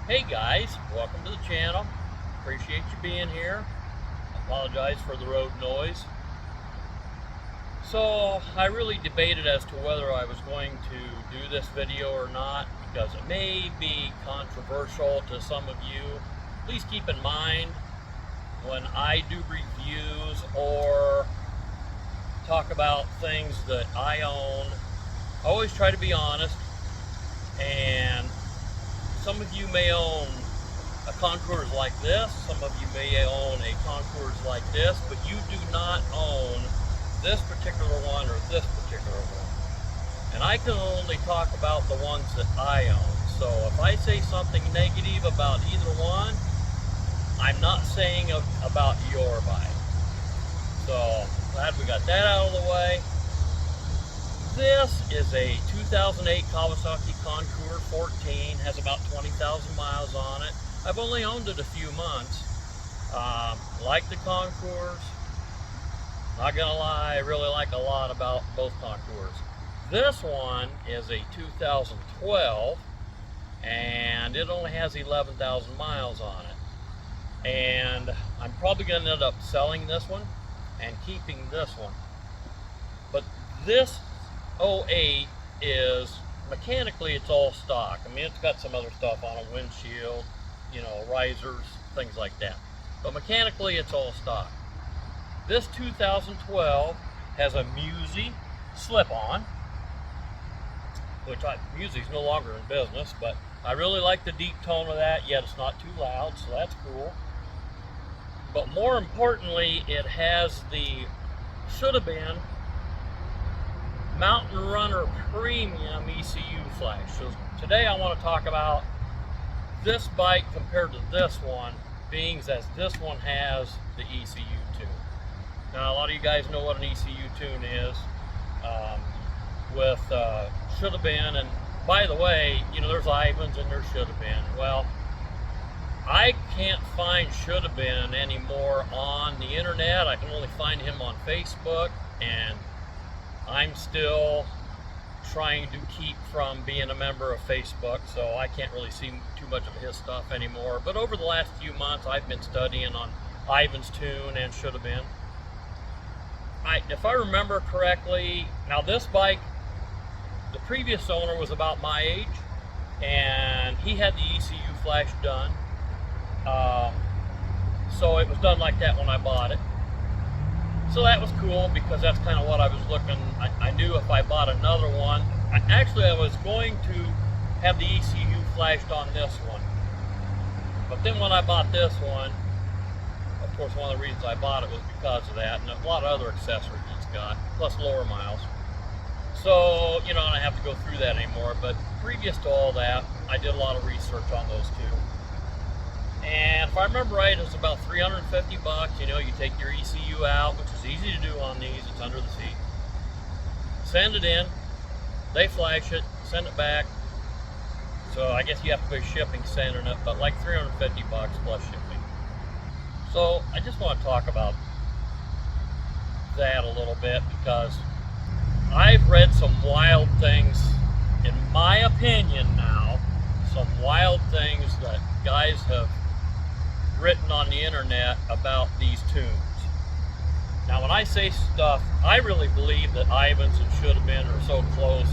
Hey guys, welcome to the channel. Appreciate you being here. Apologize for the road noise. So I really debated as to whether I was going to do this video or not because it may be controversial to some of you. Please keep in mind when I do reviews or talk about things that I own, I always try to be honest, and some of you may own a Concours like this, some of you may own a Concours like this, but you do not own this particular one or this particular one. And I can only talk about the ones that I own. So if I say something negative about either one, I'm not saying about your bike. So glad we got that out of the way. This is a 2008 Kawasaki Concours 14, has about 20,000 miles on it. I've only owned it a few months. Like the Concours, not gonna lie, I really like a lot about both Concours. This one is a 2012 and it only has 11,000 miles on it. And I'm probably gonna end up selling this one and keeping this one. But this 08 is mechanically, it's all stock. I mean, it's got some other stuff on a windshield, you know, risers, things like that. But mechanically, it's all stock. This 2012 has a Musi slip-on, which Musi's no longer in business, but I really like the deep tone of that, yet it's not too loud, so that's cool. But more importantly, it has the Shoodaben Mountain Runner Premium ECU Flash. So today I want to talk about this bike compared to this one, being as this one has the ECU tune. Now a lot of you guys know what an ECU tune is with Shoodaben, and by the way, you know, there's Ivan's and there's Shoodaben. Well, I can't find Shoodaben anymore on the internet. I can only find him on Facebook, and I'm still trying to keep from being a member of Facebook, so I can't really see too much of his stuff anymore. But over the last few months, I've been studying on Ivan's tune and Shoodaben. If I remember correctly, now this bike, the previous owner was about my age, and he had the ECU Flash done. So it was done like that when I bought it. So that was cool because that's kind of what I was looking. I knew if I bought another one, actually I was going to have the ECU flashed on this one. But then when I bought this one, of course one of the reasons I bought it was because of that and a lot of other accessories it's got, plus lower miles. So, you know, I don't have to go through that anymore, but previous to all that, I did a lot of research on those two. And if I remember right, it's about 350 bucks. You know, you take your ECU out, which is easy to do on these. It's under the seat. Send it in. They flash it, send it back. So I guess you have to pay shipping sending it, but like 350 bucks plus shipping. So I just want to talk about that a little bit because I've read some wild things, in my opinion now, some wild things that guys have written on the internet about these tunes. Now when I say stuff, I really believe that Ivan's and Shoodaben are so close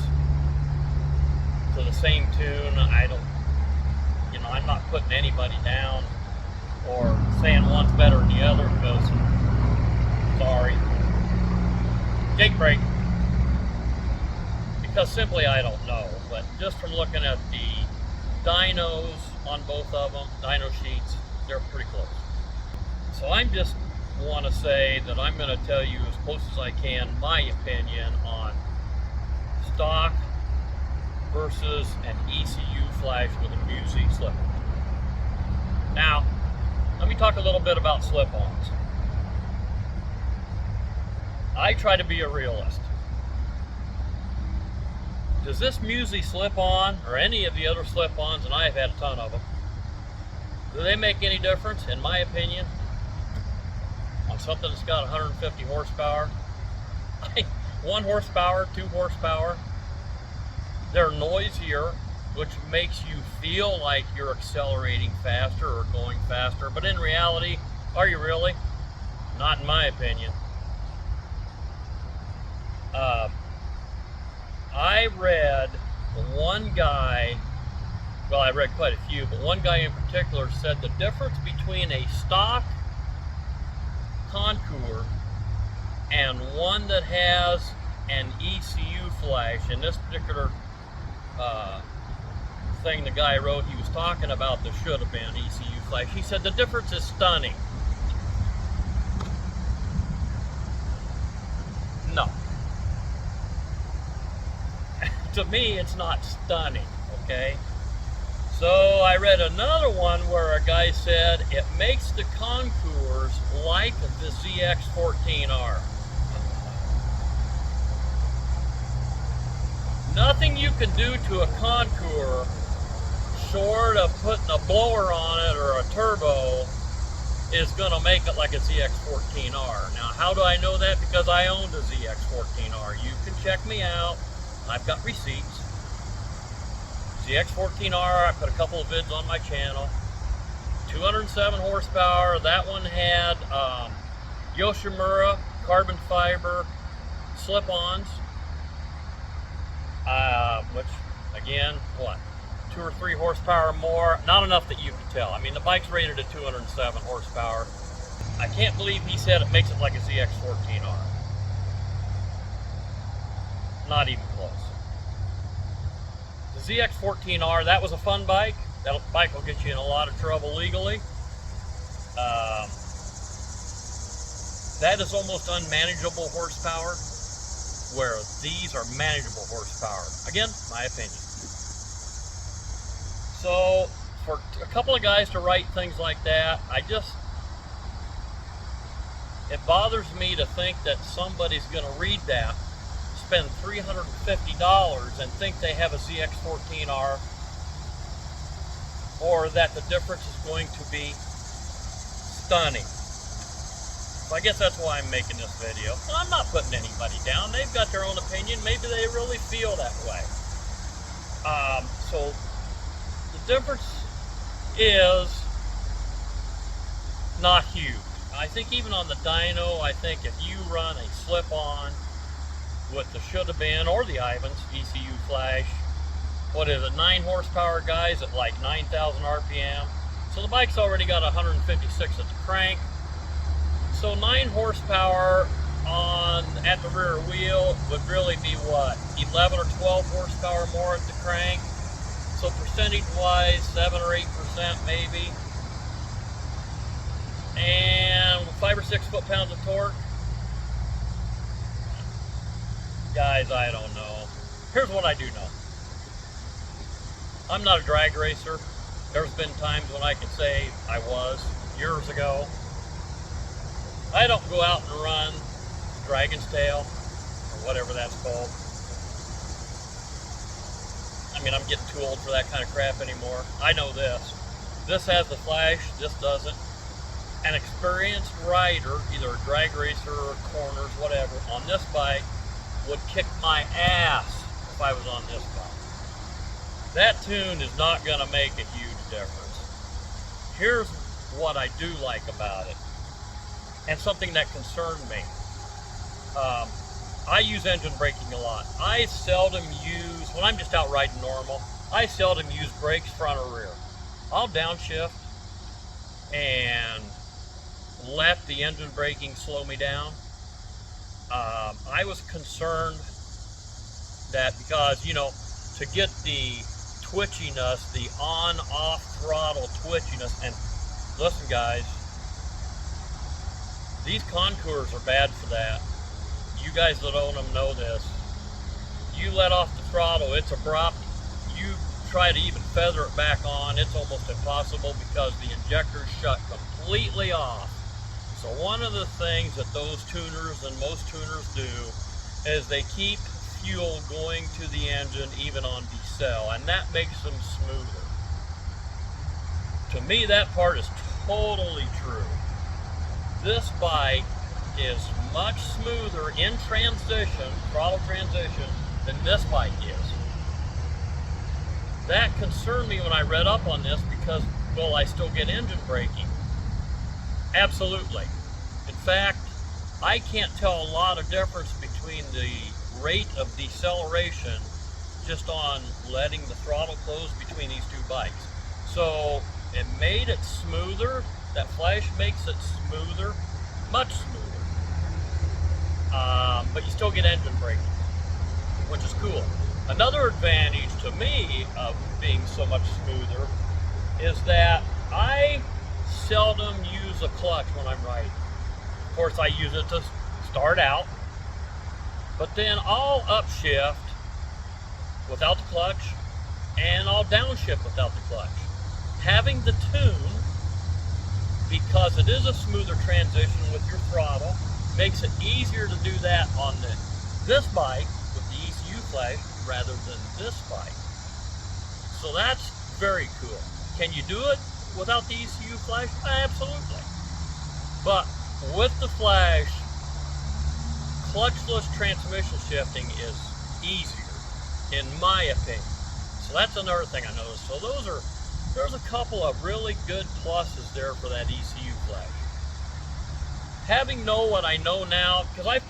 to the same tune. I don't, you know, I'm not putting anybody down or saying one's better than the other because, sorry, take a break. Because simply I don't know, but just from looking at the dynos on both of them, dyno sheets, they're pretty close. So I just want to say that I'm going to tell you as close as I can my opinion on stock versus an ECU Flash with a Musi slip-on. Now, let me talk a little bit about slip-ons. I try to be a realist. Does this Musi slip-on, or any of the other slip-ons, and I've had a ton of them, do they make any difference, in my opinion, on something that's got 150 horsepower? 1 horsepower, 2 horsepower. They're noisier. which makes you feel like you're accelerating faster or going faster. But in reality, are you really? Not in my opinion. I read one guy, well, I read quite a few, but one guy in particular said the difference between a stock Concours and one that has an ECU Flash, in this particular thing the guy wrote, he was talking about the Shoodaben ECU Flash. He said the difference is stunning. No. To me, it's not stunning, okay? So I read another one where a guy said it makes the Concours like the ZX14R. Nothing you can do to a Concours short of putting a blower on it or a turbo is going to make it like a ZX14R. Now, how do I know that? Because I owned a ZX14R. You can check me out. I've got receipts. ZX14R, I put a couple of vids on my channel. 207 horsepower. That one had Yoshimura carbon fiber slip-ons, which, again, what? 2 or 3 horsepower more. Not enough that you can tell. I mean, the bike's rated at 207 horsepower. I can't believe he said it makes it like a ZX14R. Not even close. The ZX14R, that was a fun bike. That bike will get you in a lot of trouble legally. That is almost unmanageable horsepower, where these are manageable horsepower. Again, my opinion. So, for a couple of guys to write things like that, it bothers me to think that somebody's going to read that, spend $350 and think they have a ZX14R, or that the difference is going to be stunning. So I guess that's why I'm making this video. I'm not putting anybody down. They've got their own opinion. Maybe they really feel that way. So the difference is not huge. I think even on the dyno, I think if you run a slip-on with the Shoodaben or the Ivan's ECU Flash, what is it, 9 horsepower, guys, at like 9,000 RPM. So the bike's already got 156 at the crank. So 9 horsepower at the rear wheel would really be what, 11 or 12 horsepower more at the crank. So percentage-wise, 7 or 8% maybe. And 5 or 6 foot-pounds of torque. Guys, I don't know. Here's what I do know. I'm not a drag racer. There's been times when I can say I was, years ago. I don't go out and run Dragon's Tail, or whatever that's called. I mean, I'm getting too old for that kind of crap anymore. I know this. This has the Flash, this doesn't. An experienced rider, either a drag racer or corners, whatever, on this bike would kick my ass if I was on this bike. That tune is not going to make a huge difference. Here's what I do like about it, and something that concerned me. I use engine braking a lot. I seldom use, when I'm just out riding normal, I seldom use brakes front or rear. I'll downshift and let the engine braking slow me down. I was concerned that because, you know, to get the twitchiness, the on-off throttle twitchiness, and listen guys, these Concours are bad for that. You guys that own them know this. You let off the throttle, it's abrupt. You try to even feather it back on, it's almost impossible because the injector's shut completely off. So one of the things that those tuners and most tuners do is they keep fuel going to the engine even on decel, and that makes them smoother. To me, that part is totally true. This bike is much smoother in transition, throttle transition, than this bike is. that concerned me when I read up on this because, will I still get engine braking? Absolutely. In fact, I can't tell a lot of difference between the rate of deceleration just on letting the throttle close between these two bikes. So it made it smoother. That Flash makes it smoother, much smoother. But you still get engine braking, which is cool. Another advantage to me of being so much smoother is that I seldom use a clutch when I'm riding. Of course, I use it to start out, but then I'll upshift without the clutch, and I'll downshift without the clutch. Having the tune, because it is a smoother transition with your throttle, makes it easier to do that on this bike with the ECU Flash rather than this bike. So that's very cool. Can you do it without the ECU Flash? Absolutely. But with the Flash, clutchless transmission shifting is easier, in my opinion. So that's another thing I noticed. So there's a couple of really good pluses there for that ECU Flash. Having know what I know now, because I've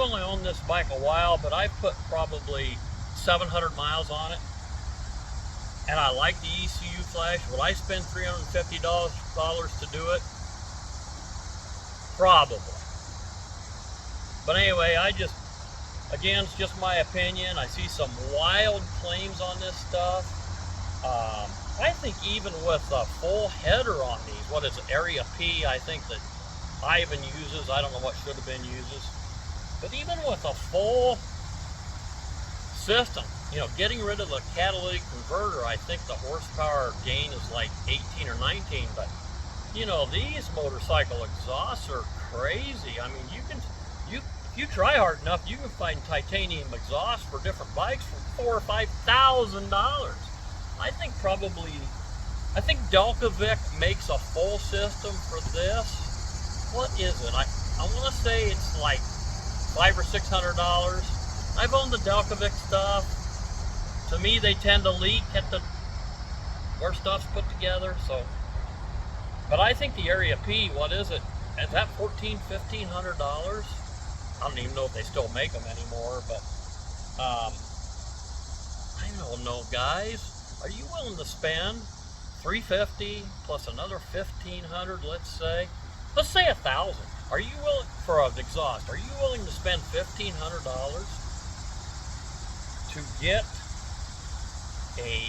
only owned this bike a while, but I've put probably 700 miles on it. And I like the ECU Flash. Would I spend $350 to do it? Probably. But anyway, again, it's just my opinion. I see some wild claims on this stuff. I think even with a full header on these, what is it, Area P, I think that Ivan uses, I don't know what Shoodaben uses, but even with a full system, getting rid of the catalytic converter, I think the horsepower gain is like 18 or 19, but these motorcycle exhausts are crazy. I mean, if you try hard enough, you can find titanium exhaust for different bikes for $4,000 or $5,000. I think Delcovic makes a full system for this. What is it? I want to say it's like $500 or $600. I've owned the Delcovic stuff. To me, they tend to leak at where stuff's put together. So, but I think the Area P, what is it? Is that $1,400, $1,500? I don't even know if they still make them anymore. But I don't know, guys. Are you willing to spend $350 plus another $1,500? Let's say $1,000. Are you willing for an exhaust? Are you willing to spend $1,500 to get a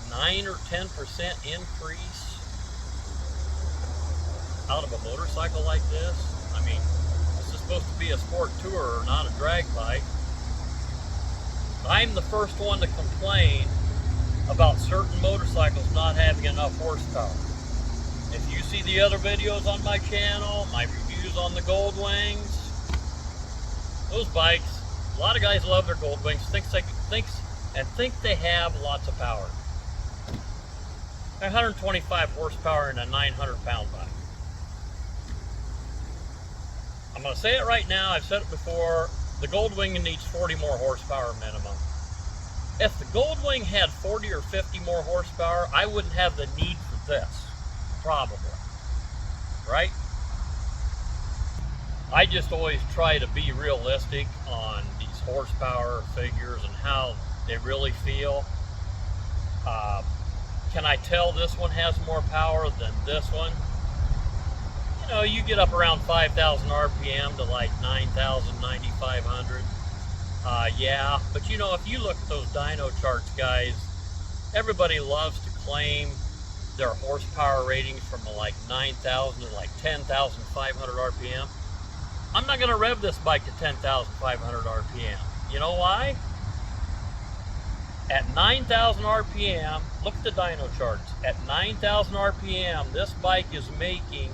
9 or 10% increase out of a motorcycle like this? I mean, this is supposed to be a sport tourer, not a drag bike. I'm the first one to complain about certain motorcycles not having enough horsepower. If you see the other videos on my channel, my reviews on the Gold Wings, those bikes, a lot of guys love their Gold Wings, think they have lots of power. 125 horsepower in a 900-pound bike. I'm going to say it right now, I've said it before, the Gold Wing needs 40 more horsepower minimum. If the Gold Wing had 40 or 50 more horsepower, I wouldn't have the need for this, probably, right? I just always try to be realistic on these horsepower figures and how they really feel. Can I tell this one has more power than this one? You get up around 5,000 RPM to like 9,000, 9,500. Yeah, but if you look at those dyno charts, guys, everybody loves to claim their horsepower ratings from like 9,000 to like 10,500 RPM. I'm not going to rev this bike to 10,500 RPM. You know why? At 9,000 RPM, look at the dyno charts. At 9,000 RPM, this bike is making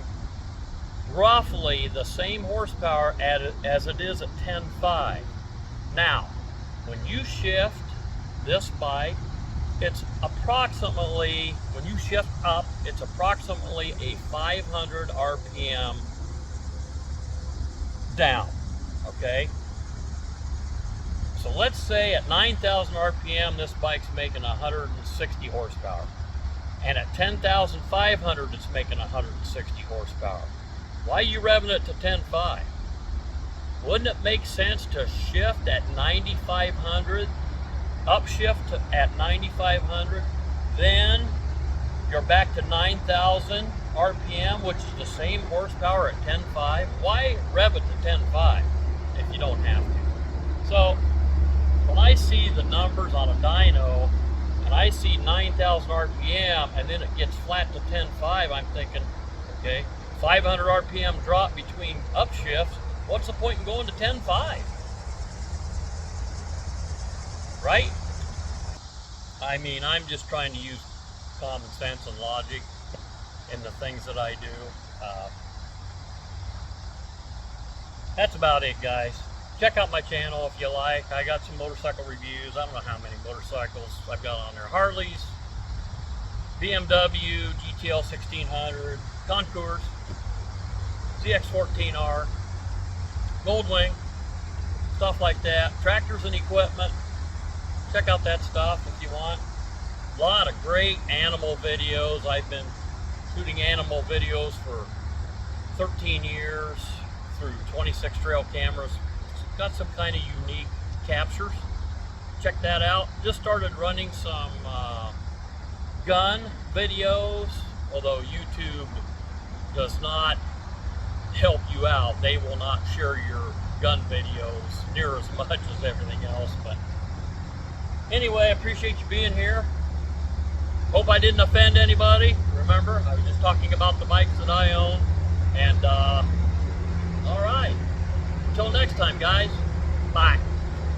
roughly the same horsepower as it is at 10.5. Now, when you shift this bike, it's approximately, when you shift up, it's approximately a 500 RPM down, okay? So let's say at 9,000 RPM, this bike's making 160 horsepower. And at 10,500, it's making 160 horsepower. Why are you revving it to 10.5? Wouldn't it make sense to shift at 9,500, upshift at 9,500, then you're back to 9,000 RPM, which is the same horsepower at 10.5. Why rev it to 10.5 if you don't have to? So when I see the numbers on a dyno and I see 9,000 RPM and then it gets flat to 10.5, I'm thinking, okay, 500 RPM drop between upshifts, what's the point in going to 10.5? Right? I mean, I'm just trying to use common sense and logic in the things that I do. That's about it, guys. Check out my channel if you like. I got some motorcycle reviews. I don't know how many motorcycles I've got on there. Harleys, BMW, GTL 1600, Concours, ZX14R, Goldwing, stuff like that. Tractors and equipment. Check out that stuff if you want. A lot of great animal videos. I've been shooting animal videos for 13 years through 26 trail cameras. It's got some kind of unique captures. Check that out. Just started running some gun videos, although YouTube does not help you out. They will not share your gun videos near as much as everything else. But anyway, I appreciate you being here. Hope I didn't offend anybody. Remember, I was just talking about the bikes that I own. And all right, until next time, guys. Bye.